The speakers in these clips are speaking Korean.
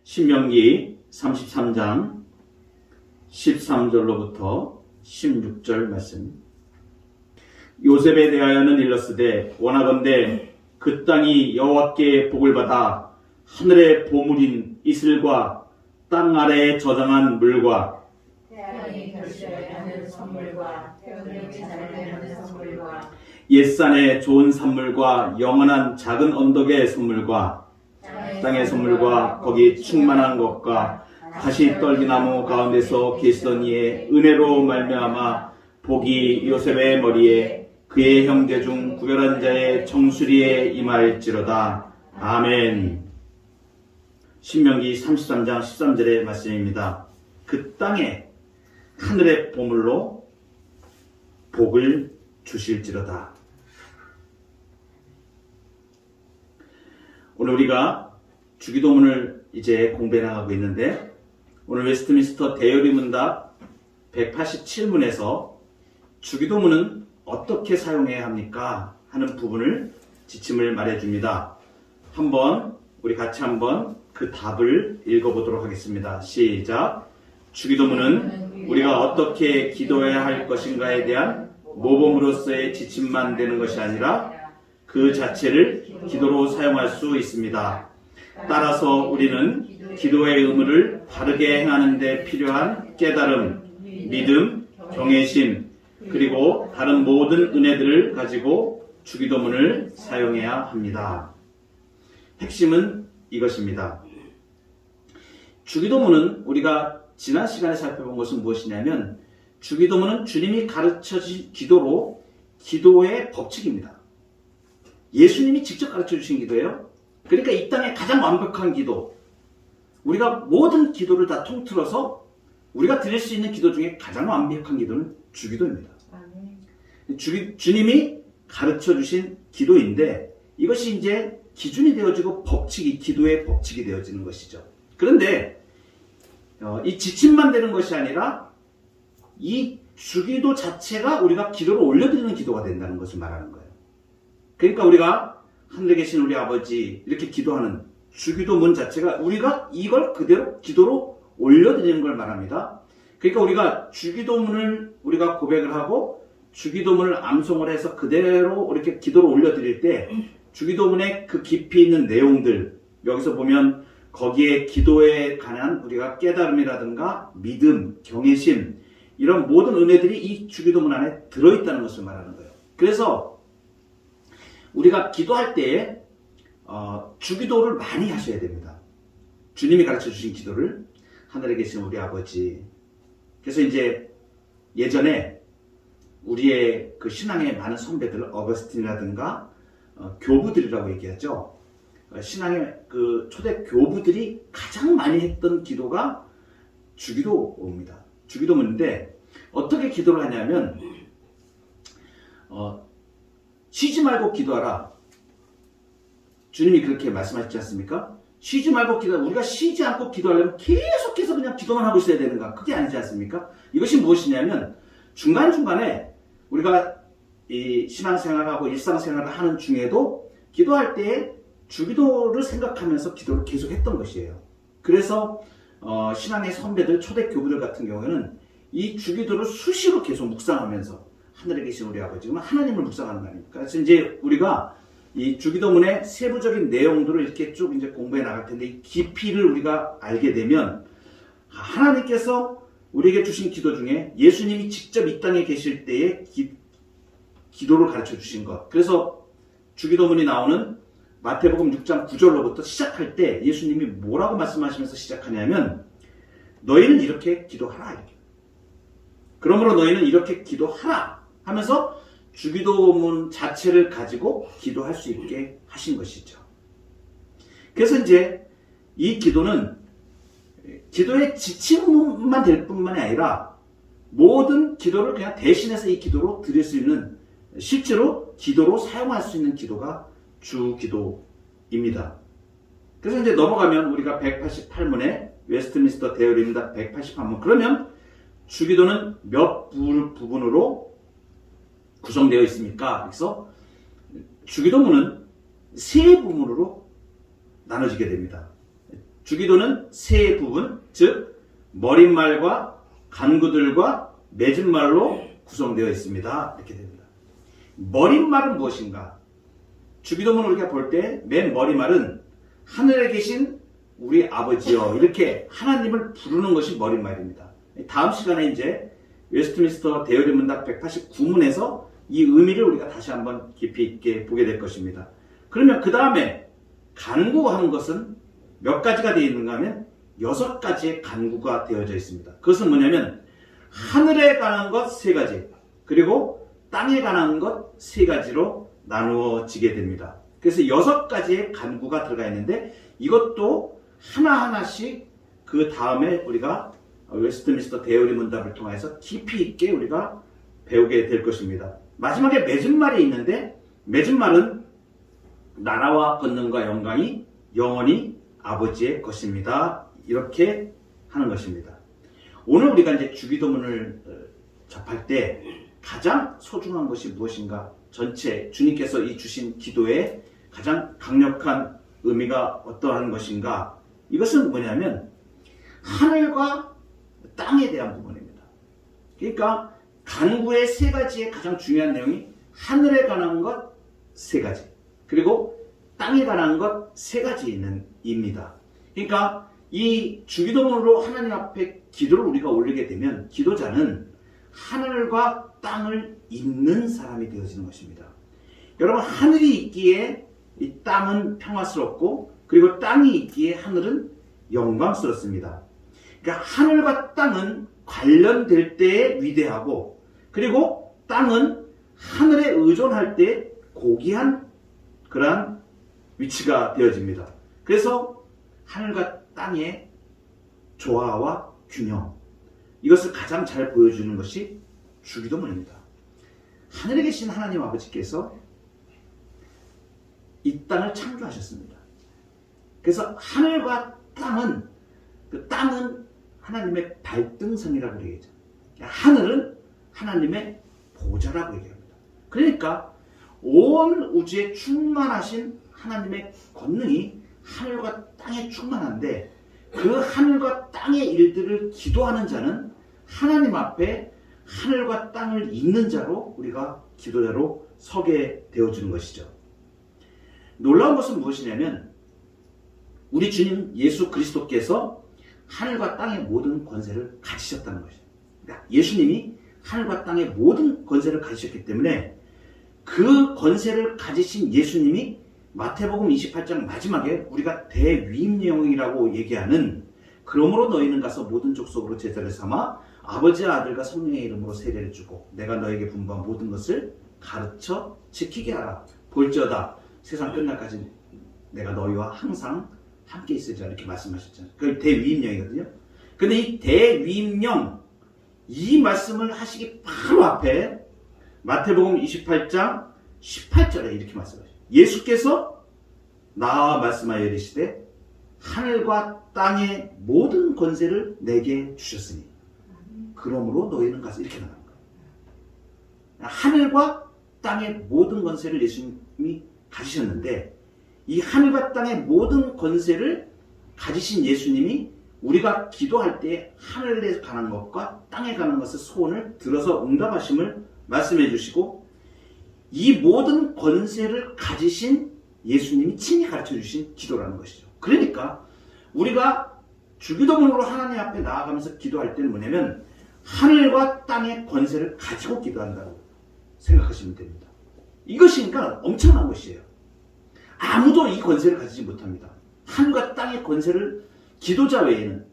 신명기 33장 13절로부터 16절 말씀. 요셉에 대하여는 일렀으되 원하건대 그 땅이 여호와께 복을 받아 하늘의 보물인 이슬과 땅 아래에 저장한 물과 태양이 결실하게 하는 선물과 태음이 자라게 하는 선물과 옛산의 좋은 산물과 영원한 작은 언덕의 선물과 땅의 선물과 거기 충만한 것과 가시 떨기나무 가운데서 계시던 이의 은혜로 말미암아 복이 요셉의 머리에 그의 형제 중 구별한 자의 정수리에 임할지로다. 아멘. 신명기 33장 13절의 말씀입니다. 그 땅에 하늘의 보물로 복을 주실지로다. 오늘 우리가 주기도문을 이제 공부해 나가고 있는데, 오늘 웨스트민스터 대요리 문답 187문에서 주기도문은 어떻게 사용해야 합니까? 하는 부분을 지침을 말해줍니다. 우리 같이 한번 그 답을 읽어보도록 하겠습니다. 시작. 주기도문은 우리가 어떻게 기도해야 할 것인가에 대한 모범으로서의 지침만 되는 것이 아니라 그 자체를 기도로 사용할 수 있습니다. 따라서 우리는 기도의 의무를 바르게 행하는 데 필요한 깨달음, 믿음, 경외심, 그리고 다른 모든 은혜들을 가지고 주기도문을 사용해야 합니다. 핵심은 이것입니다. 주기도문은 우리가 지난 시간에 살펴본 것은 무엇이냐면, 주기도문은 주님이 가르쳐주신 기도로 기도의 법칙입니다. 예수님이 직접 가르쳐주신 기도예요. 그러니까 이 땅의 가장 완벽한 기도, 우리가 모든 기도를 다 통틀어서 우리가 드릴 수 있는 기도 중에 가장 완벽한 기도는 주기도입니다. 주님이 가르쳐주신 기도인데, 이것이 이제 기준이 되어지고 기도의 법칙이 되어지는 것이죠. 그런데 이 지침만 되는 것이 아니라 이 주기도 자체가 우리가 기도를 올려드리는 기도가 된다는 것을 말하는 거예요. 그러니까 우리가 하늘에 계신 우리 아버지 이렇게 기도하는 주기도문 자체가 우리가 이걸 그대로 기도로 올려드리는 걸 말합니다. 그러니까 우리가 주기도문을 우리가 고백을 하고 주기도문을 암송을 해서 그대로 이렇게 기도로 올려드릴 때, 주기도문의 그 깊이 있는 내용들, 여기서 보면 거기에 기도에 관한 우리가 깨달음이라든가 믿음, 경외심, 이런 모든 은혜들이 이 주기도문 안에 들어있다는 것을 말하는 거예요. 그래서 우리가 기도할 때 주기도를 많이 하셔야 됩니다. 주님이 가르쳐 주신 기도를, 하늘에 계신 우리 아버지. 그래서 이제 예전에 우리의 그 신앙의 많은 선배들, 어거스틴이라든가 교부들이라고 얘기하죠. 신앙의 그 초대 교부들이 가장 많이 했던 기도가 주기도입니다. 주기도문인데, 어떻게 기도를 하냐면 쉬지 말고 기도하라. 주님이 그렇게 말씀하셨지 않습니까? 쉬지 말고 기도하라. 우리가 쉬지 않고 기도하려면 계속해서 그냥 기도만 하고 있어야 되는가? 그게 아니지 않습니까? 이것이 무엇이냐면, 중간중간에 우리가 이 신앙생활하고 일상생활을 하는 중에도 기도할 때 주기도를 생각하면서 기도를 계속 했던 것이에요. 그래서 신앙의 선배들, 초대 교부들 같은 경우에는 이 주기도를 수시로 계속 묵상하면서, 하늘에 계신 우리 아버지, 하나님을 묵상하는 거 아닙니까? 그래서 이제 우리가 이 주기도문의 세부적인 내용들을 이렇게 쭉 이제 공부해 나갈 텐데, 이 깊이를 우리가 알게 되면 하나님께서 우리에게 주신 기도 중에 예수님이 직접 이 땅에 계실 때의 기도를 가르쳐 주신 것. 그래서 주기도문이 나오는 마태복음 6장 9절로부터 시작할 때 예수님이 뭐라고 말씀하시면서 시작하냐면, 너희는 이렇게 기도하라, 이렇게. 그러므로 너희는 이렇게 기도하라 하면서 주기도문 자체를 가지고 기도할 수 있게 하신 것이죠. 그래서 이제 이 기도는 기도의 지침만 될 뿐만이 아니라 모든 기도를 그냥 대신해서 이 기도로 드릴 수 있는, 실제로 기도로 사용할 수 있는 기도가 주기도입니다. 그래서 이제 넘어가면 우리가 188문에 웨스트민스터 대요리입니다. 188문. 그러면 주기도는 몇 부분으로 구성되어 있습니까? 그래서 주기도문은 세 부분으로 나눠지게 됩니다. 주기도는 세 부분, 즉 머릿말과 간구들과 맺은 말로 구성되어 있습니다. 이렇게 됩니다. 머릿말은 무엇인가? 주기도문 우리가 볼 때 맨 머릿말은 하늘에 계신 우리 아버지여, 이렇게 하나님을 부르는 것이 머릿말입니다. 다음 시간에 이제 웨스트민스터 대요리문답 189문에서 이 의미를 우리가 다시 한번 깊이 있게 보게 될 것입니다. 그러면 그 다음에 간구하는 것은 몇 가지가 되어 있는가 하면 6가지의 간구가 되어져 있습니다. 그것은 뭐냐면 하늘에 관한 것 3가지, 그리고 땅에 관한 것 3가지로 나누어지게 됩니다. 그래서 6가지의 간구가 들어가 있는데 이것도 하나하나씩 그 다음에 우리가 웨스트민스터 대요리 문답을 통해서 깊이 있게 우리가 배우게 될 것입니다. 마지막에 맺은 말이 있는데 맺은 말은 나라와 권능과 영광이 영원히 아버지의 것입니다. 이렇게 하는 것입니다. 오늘 우리가 이제 주기도문을 접할 때 가장 소중한 것이 무엇인가? 전체 주님께서 이 주신 기도에 가장 강력한 의미가 어떠한 것인가? 이것은 뭐냐면 하늘과 땅에 대한 부분입니다. 그러니까 간구의 3가지의 가장 중요한 내용이 하늘에 관한 것 3가지, 그리고 땅에 관한 것 3가지입니다. 그러니까 이 주기도문으로 하나님 앞에 기도를 우리가 올리게 되면 기도자는 하늘과 땅을 잇는 사람이 되어지는 것입니다. 여러분, 하늘이 있기에 이 땅은 평화스럽고, 그리고 땅이 있기에 하늘은 영광스럽습니다. 그러니까 하늘과 땅은 관련될 때에 위대하고, 그리고 땅은 하늘에 의존할 때 고귀한 그러한 위치가 되어집니다. 그래서 하늘과 땅의 조화와 균형, 이것을 가장 잘 보여주는 것이 주기도문입니다. 하늘에 계신 하나님 아버지께서 이 땅을 창조하셨습니다. 그래서 하늘과 땅은, 그 땅은 하나님의 발등성이라고 얘기하죠. 하늘은 하나님의 보좌라고 얘기합니다. 그러니까 온 우주에 충만하신 하나님의 권능이 하늘과 땅에 충만한데, 그 하늘과 땅의 일들을 기도하는 자는 하나님 앞에 하늘과 땅을 잇는 자로 우리가 기도자로 서게 되어주는 것이죠. 놀라운 것은 무엇이냐면 우리 주님 예수 그리스도께서 하늘과 땅의 모든 권세를 가지셨다는 것이죠. 그러니까 예수님이 하늘과 땅의 모든 권세를 가지셨기 때문에 그 권세를 가지신 예수님이 마태복음 28장 마지막에 우리가 대위임령이라고 얘기하는, 그러므로 너희는 가서 모든 족속으로 제자를 삼아 아버지와 아들과 성령의 이름으로 세례를 주고 내가 너에게 분부한 모든 것을 가르쳐 지키게 하라. 볼지어다 세상 끝날까지 내가 너희와 항상 함께 있으리라, 이렇게 말씀하셨잖아요. 그게 대위임령이거든요. 근데 이 대위임령, 이 말씀을 하시기 바로 앞에 마태복음 28장 18절에 이렇게 말씀하셨어요. 예수께서 나와 말씀하여 이르시되 하늘과 땅의 모든 권세를 내게 주셨으니 그러므로 너희는 가서, 이렇게 나가는 거예요. 하늘과 땅의 모든 권세를 예수님이 가지셨는데, 이 하늘과 땅의 모든 권세를 가지신 예수님이 우리가 기도할 때 하늘에 관한 것과 땅에 관한 것을 소원을 들어서 응답하심을 말씀해 주시고, 이 모든 권세를 가지신 예수님이 친히 가르쳐 주신 기도라는 것이죠. 그러니까 우리가 주기도문으로 하나님 앞에 나아가면서 기도할 때는 뭐냐면 하늘과 땅의 권세를 가지고 기도한다고 생각하시면 됩니다. 이것이 그러니까 엄청난 것이에요. 아무도 이 권세를 가지지 못합니다. 하늘과 땅의 권세를 기도자 외에는,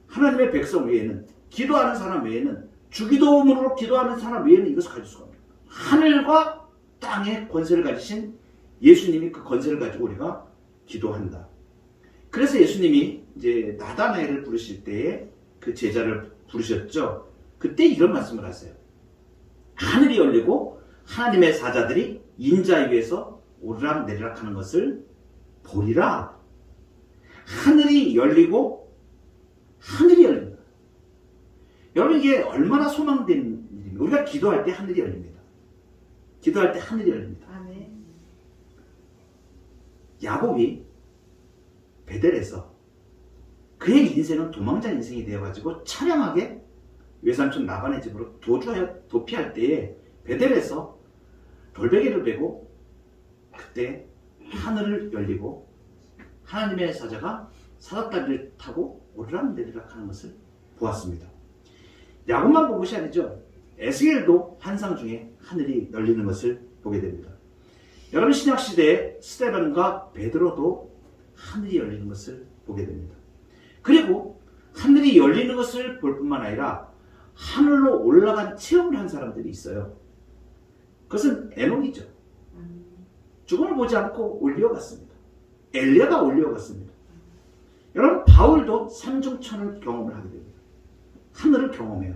하나님의 백성 외에는, 기도하는 사람 외에는, 주기도문으로 기도하는 사람 외에는 이것을 가질 수가 없습니다. 하늘과 땅의 권세를 가지신 예수님이 그 권세를 가지고 우리가 기도한다. 그래서 예수님이 이제 나다나엘을 부르실 때에 그 제자를 부르셨죠. 그때 이런 말씀을 하세요. 하늘이 열리고 하나님의 사자들이 인자 위에서 오르락 내리락 하는 것을 보리라. 하늘이 열리고 하늘이 열립니다. 여러분, 이게 얼마나 소망된 일입니까? 우리가 기도할 때 하늘이 열립니다. 기도할 때 하늘이 열립니다. 아멘. 야곱이 베델에서 그의 인생은 도망자 인생이 되어가지고 처량하게 외삼촌 라반의 집으로 도피할 때에 베델에서 돌베개를 베고 그때 하늘을 열리고 하나님의 사자가 사닥다리를 타고 오르락내리락 하는 것을 보았습니다. 야곱만 본 것이 아니죠. 에스겔도 환상 중에 하늘이 열리는 것을 보게 됩니다. 여러분 신약시대에 스데반과 베드로도 하늘이 열리는 것을 보게 됩니다. 그리고 하늘이 열리는 것을 볼 뿐만 아니라 하늘로 올라간 체험을 한 사람들이 있어요. 그것은 에녹이죠. 죽음을 보지 않고 올려갔습니다. 엘리야가 올려갔습니다. 여러분 바울도 삼중천을 경험을 하게 됩니다. 하늘을 경험해요.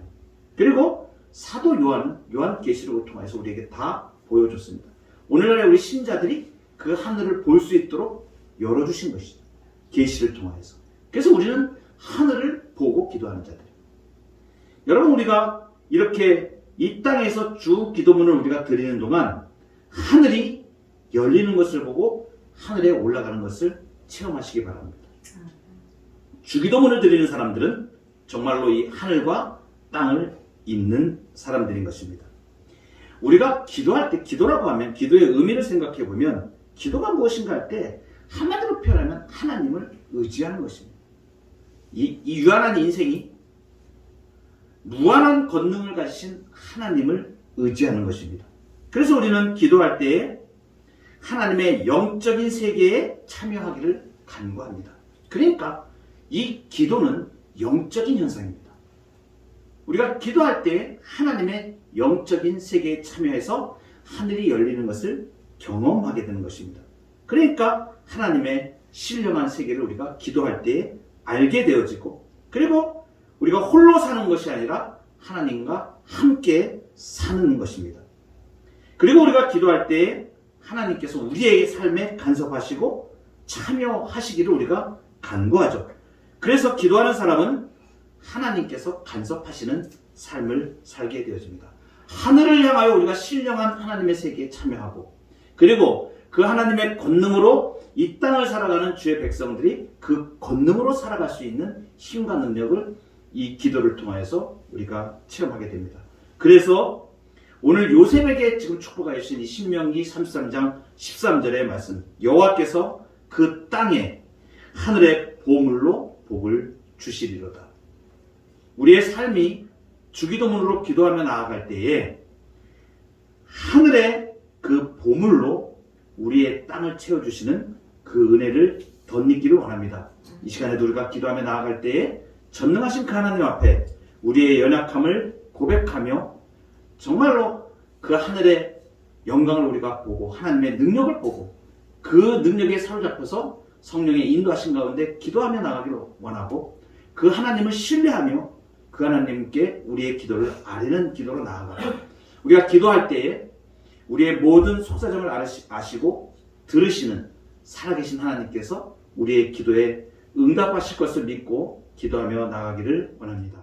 그리고 사도 요한은 요한계시록을 통해서 우리에게 다 보여줬습니다. 오늘날의 우리 신자들이 그 하늘을 볼 수 있도록 열어주신 것이죠. 계시를 통해서. 그래서 우리는 하늘을 보고 기도하는 자들이에요. 여러분 우리가 이렇게 이 땅에서 주 기도문을 우리가 드리는 동안 하늘이 열리는 것을 보고 하늘에 올라가는 것을 체험하시기 바랍니다. 주 기도문을 드리는 사람들은 정말로 이 하늘과 땅을 잇는 사람들인 것입니다. 우리가 기도할 때 기도라고 하면 기도의 의미를 생각해 보면 기도가 무엇인가 할 때 한마디로 표현하면 하나님을 의지하는 것입니다. 이 유한한 인생이 무한한 권능을 가지신 하나님을 의지하는 것입니다. 그래서 우리는 기도할 때에 하나님의 영적인 세계에 참여하기를 간구합니다. 그러니까 이 기도는 영적인 현상입니다. 우리가 기도할 때 하나님의 영적인 세계에 참여해서 하늘이 열리는 것을 경험하게 되는 것입니다. 그러니까 하나님의 신령한 세계를 우리가 기도할 때 알게 되어지고 그리고 우리가 홀로 사는 것이 아니라 하나님과 함께 사는 것입니다. 그리고 우리가 기도할 때 하나님께서 우리의 삶에 간섭하시고 참여하시기를 우리가 간구하죠. 그래서 기도하는 사람은 하나님께서 간섭하시는 삶을 살게 되어집니다. 하늘을 향하여 우리가 신령한 하나님의 세계에 참여하고 그리고 그 하나님의 권능으로 이 땅을 살아가는 주의 백성들이 그 권능으로 살아갈 수 있는 힘과 능력을 이 기도를 통해서 우리가 체험하게 됩니다. 그래서 오늘 요셉에게 지금 축복하여 주신 이 신명기 33장 13절의 말씀, 여호와께서 그 땅에 하늘의 보물로 복을 주시리로다. 우리의 삶이 주기도문으로 기도하며 나아갈 때에 하늘의 그 보물로 우리의 땅을 채워주시는 그 은혜를 덧입기를 원합니다. 이 시간에도 우리가 기도하며 나아갈 때에 전능하신 그 하나님 앞에 우리의 연약함을 고백하며 정말로 그 하늘의 영광을 우리가 보고 하나님의 능력을 보고 그 능력에 사로잡혀서 성령의 인도하신 가운데 기도하며 나가기를 원하고 그 하나님을 신뢰하며 그 하나님께 우리의 기도를 아뢰는 기도로 나아가고 우리가 기도할 때에 우리의 모든 속사정을 아시고 들으시는 살아계신 하나님께서 우리의 기도에 응답하실 것을 믿고 기도하며 나가기를 원합니다.